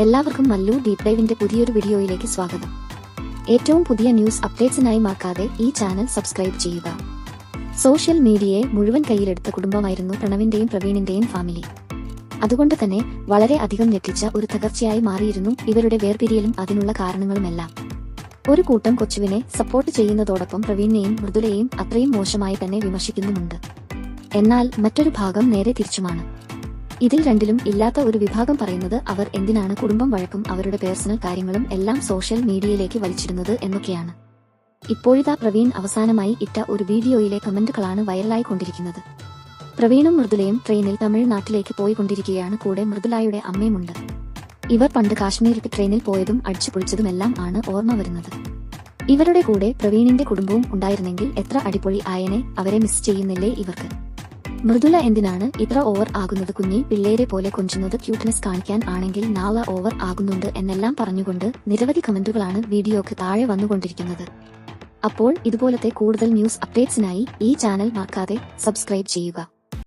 എല്ലാവർക്കും മല്ലു ഡീപ് ഡൈവിന്റെ പുതിയൊരു വീഡിയോയിലേക്ക് സ്വാഗതം. ഏറ്റവും പുതിയ ന്യൂസ് അപ്ഡേറ്റ്സിനായി മറക്കാതെ ഈ ചാനൽ സബ്സ്ക്രൈബ് ചെയ്യുക. സോഷ്യൽ മീഡിയയെ മുഴുവൻ കയ്യിലെടുത്ത കുടുംബമായിരുന്നു പ്രണവിന്റെയും പ്രവീണിന്റെയും ഫാമിലി. അതുകൊണ്ട് തന്നെ വളരെ അധികം ഞെട്ടിച്ച ഒരു തകർച്ചയായി മാറിയിരുന്നു ഇവരുടെ വേർപിരിയലും അതിനുള്ള കാരണങ്ങളുമെല്ലാം. ഒരു കൂട്ടം കൊച്ചുവിനെ സപ്പോർട്ട് ചെയ്യുന്നതോടൊപ്പം പ്രവീണിനെയും മൃദുലയെയും അത്രയും മോശമായി തന്നെ വിമർശിക്കുന്നുമുണ്ട്. എന്നാൽ മറ്റൊരു ഭാഗം നേരെ തിരിച്ചുമാണ്. ഇതിൽ രണ്ടിലും ഇല്ലാത്ത ഒരു വിഭാഗം പറയുന്നത് അവർ എന്തിനാണ് കുടുംബം വഴക്കും അവരുടെ പേഴ്സണൽ കാര്യങ്ങളും എല്ലാം സോഷ്യൽ മീഡിയയിലേക്ക് വലിച്ചിടുന്നത് എന്നൊക്കെയാണ്. ഇപ്പോഴിതാ പ്രവീൺ അവസാനമായി ഇട്ട ഒരു വീഡിയോയിലെ കമന്റുകളാണ് വൈറലായിക്കൊണ്ടിരിക്കുന്നത്. പ്രവീണും മൃദുലയും ട്രെയിനിൽ തമിഴ്നാട്ടിലേക്ക് പോയിക്കൊണ്ടിരിക്കുകയാണ്. കൂടെ മൃദുലയുടെ അമ്മയുമുണ്ട്. ഇവർ പണ്ട് കാശ്മീരിൽ ട്രെയിനിൽ പോയതും അടിച്ചു പൊളിച്ചതുമെല്ലാം ആണ് ഓർമ്മ വരുന്നത്. ഇവരുടെ കൂടെ പ്രവീണിന്റെ കുടുംബവും ഉണ്ടായിരുന്നെങ്കിൽ എത്ര അടിപൊളി ആയനെ. അവരെ മിസ് ചെയ്യുന്നില്ലേ ഇവർക്ക്? മൃദുല എന്തിനാണ് ഇത്ര ഓവർ ആകുന്നത്? കുഞ്ഞി പിള്ളേരെ പോലെ കൊഞ്ചുന്നത് ക്യൂട്ട്നെസ് കാണിക്കാൻ ആണെങ്കിൽ നാളെ ഓവർ ആകുന്നുണ്ട് എന്നെല്ലാം പറഞ്ഞുകൊണ്ട് നിരവധി കമന്റുകളാണ് വീഡിയോക്ക് താഴെ വന്നുകൊണ്ടിരിക്കുന്നത്. അപ്പോൾ ഇതുപോലത്തെ കൂടുതൽ ന്യൂസ് അപ്ഡേറ്റ്സിനായി ഈ ചാനൽ മറക്കാതെ സബ്സ്ക്രൈബ് ചെയ്യുക.